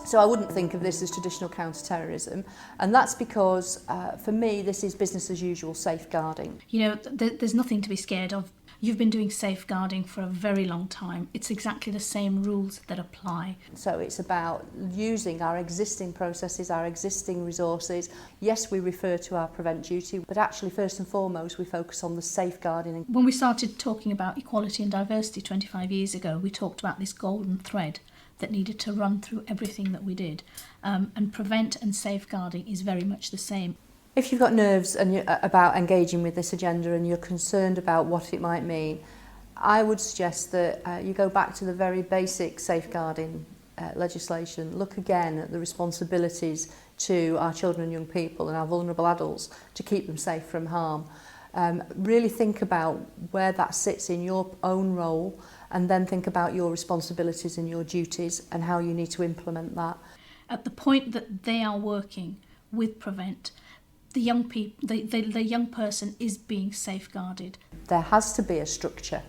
So I wouldn't think of this as traditional counter-terrorism, and that's because for me this is business as usual safeguarding. You know, there's nothing to be scared of. You've been doing safeguarding for a very long time. It's exactly the same rules that apply. So it's about using our existing processes, our existing resources. Yes, we refer to our prevent duty, but actually first and foremost we focus on the safeguarding. When we started talking about equality and diversity 25 years ago, we talked about this golden thread that needed to run through everything that we did. And prevent and safeguarding is very much the same. If you've got nerves and about engaging with this agenda and you're concerned about what it might mean, I would suggest that you go back to the very basic safeguarding legislation. Look again at the responsibilities to our children and young people and our vulnerable adults to keep them safe from harm. Really think about where that sits in your own role, and then think about your responsibilities and your duties and how you need to implement that. At the point that they are working with Prevent, the young person is being safeguarded. There has to be a structure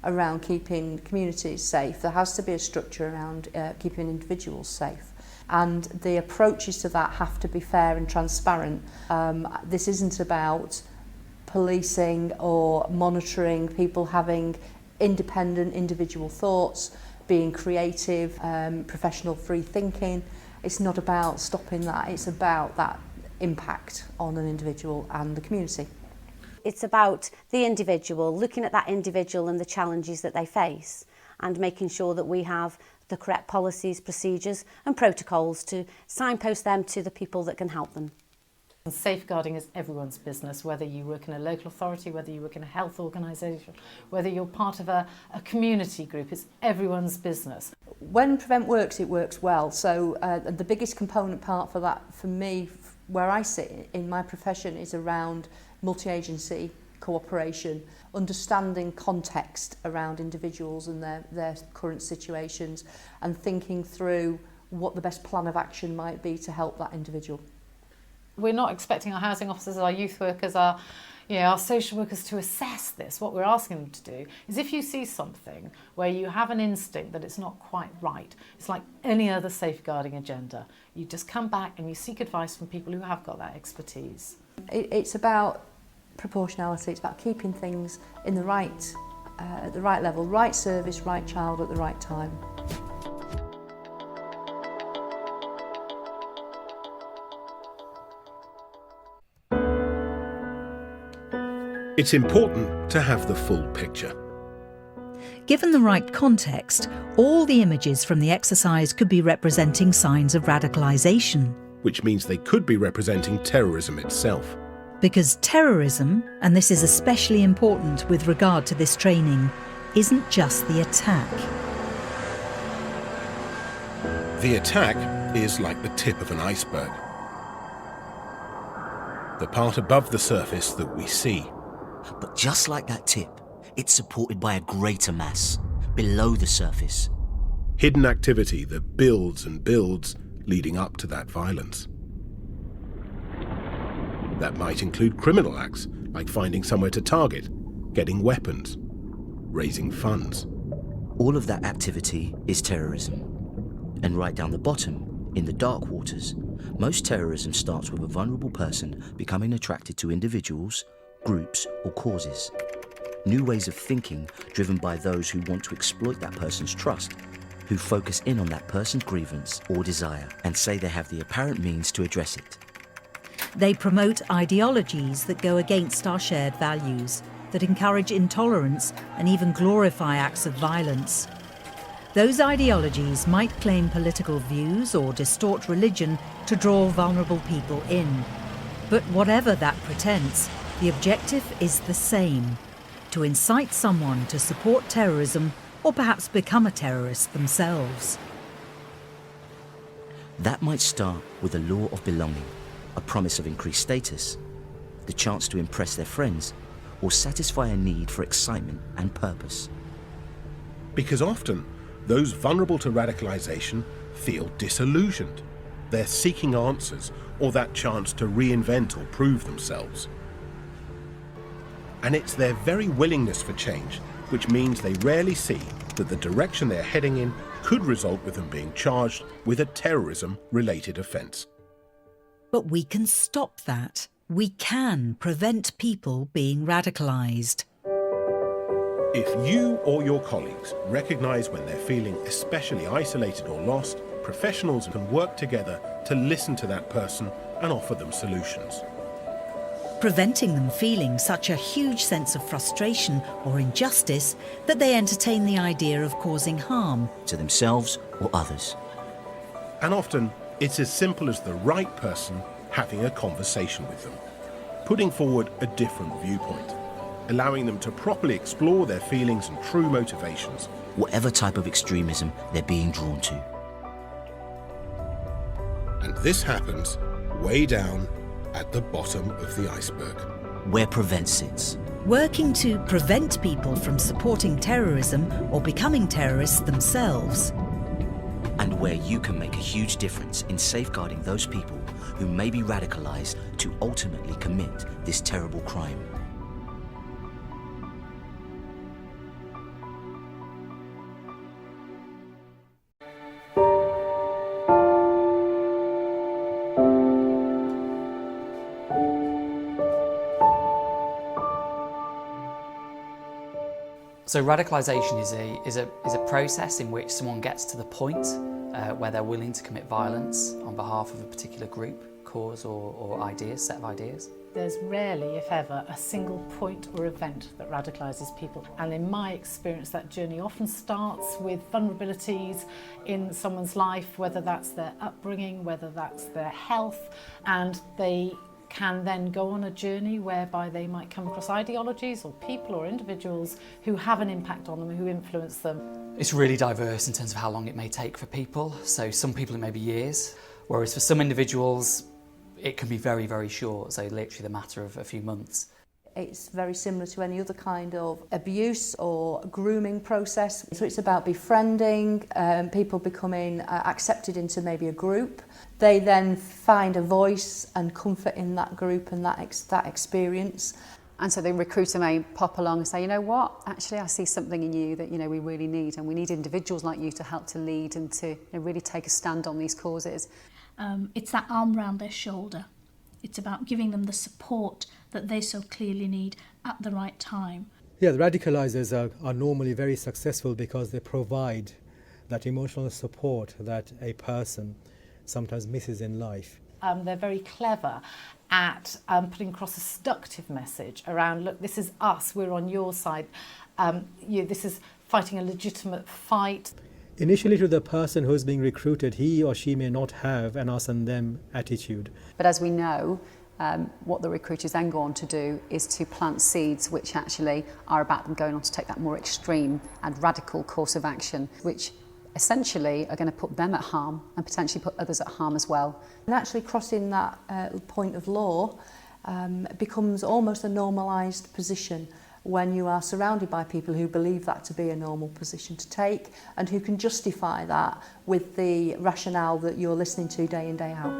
around keeping communities safe. There has to be a structure around keeping individuals safe. And the approaches to that have to be fair and transparent. This isn't about policing or monitoring people having independent individual thoughts, being creative, professional free thinking. It's not about stopping that, it's about that impact on an individual and the community. It's about the individual, looking at that individual and the challenges that they face, and making sure that we have the correct policies, procedures and protocols to signpost them to the people that can help them. And safeguarding is everyone's business, whether you work in a local authority, whether you work in a health organisation, whether you're part of a community group, it's everyone's business. When Prevent works, it works well. So the biggest component part for that, for me, where I sit in my profession, is around multi-agency cooperation, understanding context around individuals and their current situations, and thinking through what the best plan of action might be to help that individual. We're not expecting our housing officers, our youth workers, our social workers to assess this. What we're asking them to do is, if you see something where you have an instinct that it's not quite right, it's like any other safeguarding agenda. You just come back and you seek advice from people who have got that expertise. It's about proportionality. It's about keeping things in the right, at the right level, right service, right child at the right time. It's important to have the full picture. Given the right context, all the images from the exercise could be representing signs of radicalisation. Which means they could be representing terrorism itself. Because terrorism, and this is especially important with regard to this training, isn't just the attack. The attack is like the tip of an iceberg. The part above the surface that we see. But just like that tip, it's supported by a greater mass, below the surface. Hidden activity that builds and builds leading up to that violence. That might include criminal acts, like finding somewhere to target, getting weapons, raising funds. All of that activity is terrorism. And right down the bottom, in the dark waters, most terrorism starts with a vulnerable person becoming attracted to individuals, groups or causes. New ways of thinking driven by those who want to exploit that person's trust, who focus in on that person's grievance or desire and say they have the apparent means to address it. They promote ideologies that go against our shared values, that encourage intolerance and even glorify acts of violence. Those ideologies might claim political views or distort religion to draw vulnerable people in. But whatever that pretense, the objective is the same: to incite someone to support terrorism or perhaps become a terrorist themselves. That might start with a law of belonging, a promise of increased status, the chance to impress their friends, or satisfy a need for excitement and purpose. Because often, those vulnerable to radicalisation feel disillusioned. They're seeking answers or that chance to reinvent or prove themselves. And it's their very willingness for change which means they rarely see that the direction they're heading in could result with them being charged with a terrorism-related offence. But we can stop that. We can prevent people being radicalised. If you or your colleagues recognise when they're feeling especially isolated or lost, professionals can work together to listen to that person and offer them solutions. Preventing them feeling such a huge sense of frustration or injustice that they entertain the idea of causing harm to themselves or others. And often, it's as simple as the right person having a conversation with them, putting forward a different viewpoint, allowing them to properly explore their feelings and true motivations. Whatever type of extremism they're being drawn to. And this happens way down at the bottom of the iceberg. Where Prevent sits. Working to prevent people from supporting terrorism or becoming terrorists themselves. And where you can make a huge difference in safeguarding those people who may be radicalised to ultimately commit this terrible crime. So radicalisation is a process in which someone gets to the point where they're willing to commit violence on behalf of a particular group, cause or ideas, set of ideas. There's rarely, if ever, a single point or event that radicalises people. And in my experience, that journey often starts with vulnerabilities in someone's life, whether that's their upbringing, whether that's their health, and they can then go on a journey whereby they might come across ideologies or people or individuals who have an impact on them, who influence them. It's really diverse in terms of how long it may take for people. So some people it may be years, whereas for some individuals it can be very, very short, so literally the matter of a few months. It's very similar to any other kind of abuse or grooming process. So it's about befriending, people becoming accepted into maybe a group. They then find a voice and comfort in that group and that experience. And so the recruiter may pop along and say, you know what, actually I see something in you that, you know, we really need, and we need individuals like you to help to lead and to, you know, really take a stand on these causes. It's that arm round their shoulder. It's about giving them the support that they so clearly need at the right time. Yeah, the radicalizers are normally very successful because they provide that emotional support that a person sometimes misses in life. They're very clever at putting across a seductive message around, look, this is us, we're on your side, this is fighting a legitimate fight. Initially, to the person who's being recruited, he or she may not have an us and them attitude. But as we know, what the recruiters then go on to do is to plant seeds which actually are about them going on to take that more extreme and radical course of action, which essentially are going to put them at harm and potentially put others at harm as well. And actually crossing that point of law becomes almost a normalised position when you are surrounded by people who believe that to be a normal position to take and who can justify that with the rationale that you're listening to day in, day out.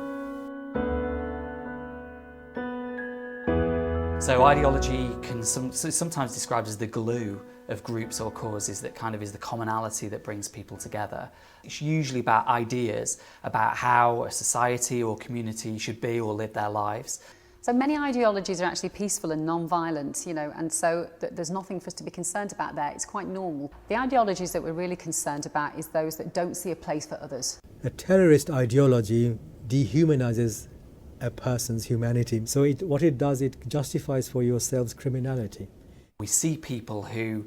So ideology can sometimes described as the glue of groups or causes that kind of is the commonality that brings people together. It's usually about ideas about how a society or community should be or live their lives. So many ideologies are actually peaceful and non-violent, you know, and so there's nothing for us to be concerned about there. It's quite normal. The ideologies that we're really concerned about is those that don't see a place for others. A terrorist ideology dehumanizes a person's humanity. So what it does, it justifies for yourselves criminality. We see people who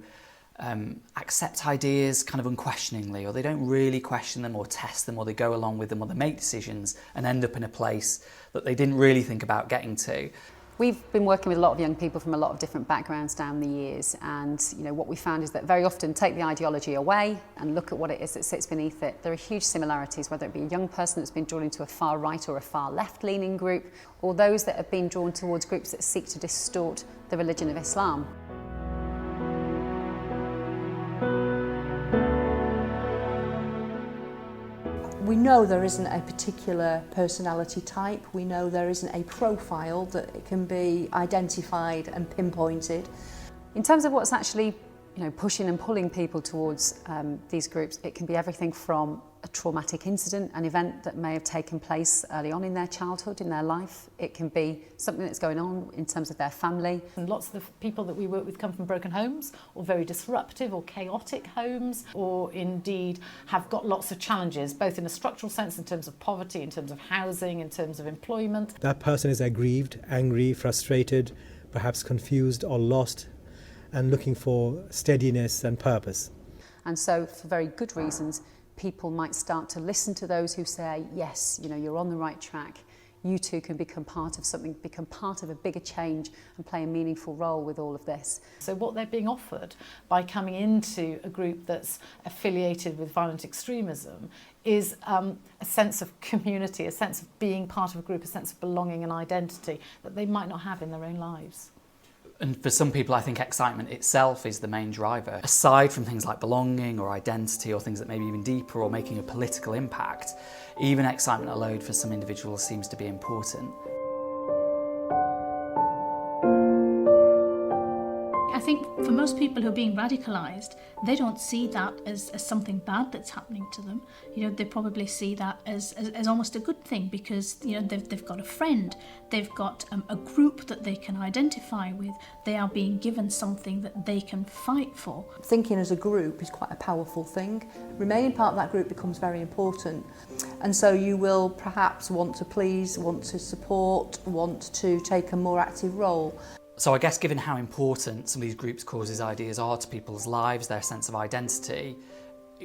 accept ideas kind of unquestioningly, or they don't really question them or test them, or they go along with them, or they make decisions and end up in a place that they didn't really think about getting to. We've been working with a lot of young people from a lot of different backgrounds down the years, and you know what we found is that very often take the ideology away and look at what it is that sits beneath it. There are huge similarities, whether it be a young person that's been drawn into a far right or a far left leaning group, or those that have been drawn towards groups that seek to distort the religion of Islam. We know there isn't a particular personality type. We know there isn't a profile that can be identified and pinpointed. In terms of what's actually pushing and pulling people towards these groups. It can be everything from a traumatic incident, an event that may have taken place early on in their childhood, in their life. It can be something that's going on in terms of their family. And lots of the people that we work with come from broken homes, or very disruptive or chaotic homes, or indeed have got lots of challenges, both in a structural sense in terms of poverty, in terms of housing, in terms of employment. That person is aggrieved, angry, frustrated, perhaps confused or lost, and looking for steadiness and purpose. And so, for very good reasons, people might start to listen to those who say, yes, you're on the right track. You too can become part of something, become part of a bigger change and play a meaningful role with all of this. So what they're being offered by coming into a group that's affiliated with violent extremism is a sense of community, a sense of being part of a group, a sense of belonging and identity that they might not have in their own lives. And for some people, I think excitement itself is the main driver. Aside from things like belonging or identity or things that may be even deeper or making a political impact, even excitement alone for some individuals seems to be important. I think for most people who are being radicalised, they don't see that as something bad that's happening to them. They probably see that as almost a good thing, because they've got a friend, they've got a group that they can identify with. They are being given something that they can fight for. Thinking as a group is quite a powerful thing. Remaining part of that group becomes very important, and so you will perhaps want to please, want to support, want to take a more active role. So I guess given how important some of these groups, causes, ideas are to people's lives, their sense of identity,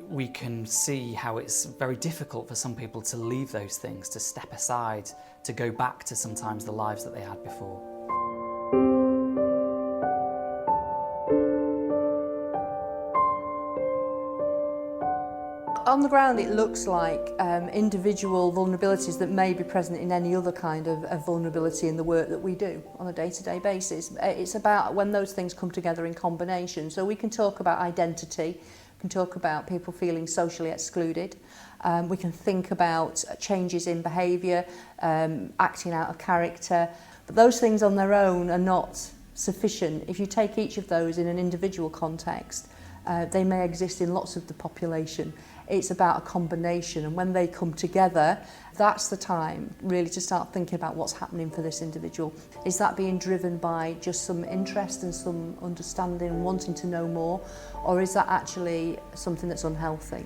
we can see how it's very difficult for some people to leave those things, to step aside, to go back to sometimes the lives that they had before. On the ground, it looks like individual vulnerabilities that may be present in any other kind of vulnerability in the work that we do on a day-to-day basis. It's about when those things come together in combination. So we can talk about identity, we can talk about people feeling socially excluded, we can think about changes in behaviour, acting out of character. But those things on their own are not sufficient. If you take each of those in an individual context, they may exist in lots of the population. It's about a combination, and when they come together, that's the time really to start thinking about what's happening for this individual. Is that being driven by just some interest and some understanding and wanting to know more, or is that actually something that's unhealthy?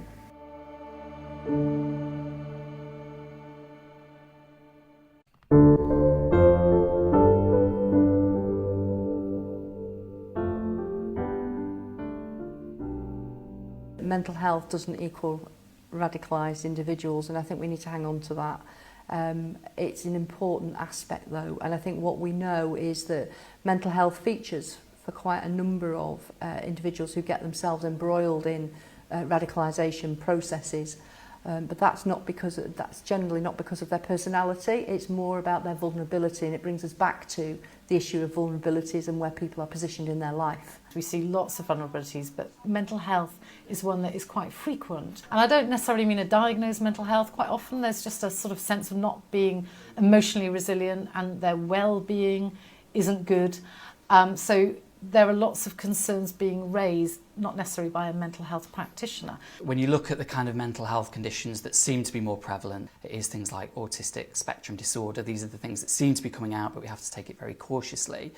Mental health doesn't equal radicalised individuals, and I think we need to hang on to that. It's an important aspect though, and I think what we know is that mental health features for quite a number of individuals who get themselves embroiled in radicalisation processes. But that's generally not because of their personality. It's more about their vulnerability, and it brings us back to the issue of vulnerabilities and where people are positioned in their life. We see lots of vulnerabilities, but mental health is one that is quite frequent. And I don't necessarily mean a diagnosed mental health. Quite often there's just a sort of sense of not being emotionally resilient, and their well-being isn't good. So there are lots of concerns being raised, not necessarily by a mental health practitioner. When you look at the kind of mental health conditions that seem to be more prevalent, it is things like autistic spectrum disorder. These are the things that seem to be coming out, but we have to take it very cautiously.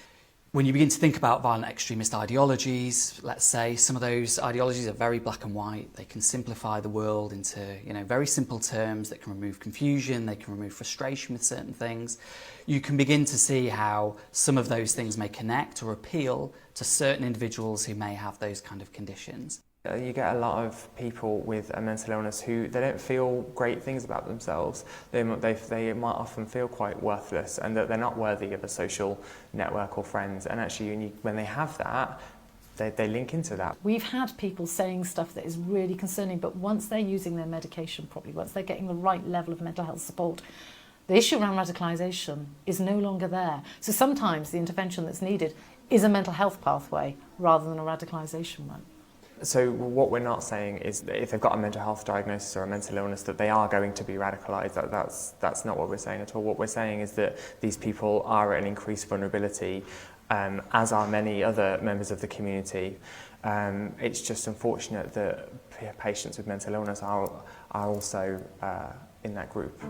When you begin to think about violent extremist ideologies, let's say, some of those ideologies are very black and white. They can simplify the world into, very simple terms that can remove confusion, they can remove frustration with certain things. You can begin to see how some of those things may connect or appeal to certain individuals who may have those kind of conditions. You get a lot of people with a mental illness who they don't feel great things about themselves. They might often feel quite worthless, and that they're not worthy of a social network or friends. And actually, when they have that, they link into that. We've had people saying stuff that is really concerning, but once they're using their medication properly, once they're getting the right level of mental health support, the issue around radicalisation is no longer there. So sometimes the intervention that's needed is a mental health pathway rather than a radicalisation one. So what we're not saying is that if they've got a mental health diagnosis or a mental illness that they are going to be radicalised. That's not what we're saying at all. What we're saying is that these people are at an increased vulnerability, as are many other members of the community. It's just unfortunate that patients with mental illness are also in that group.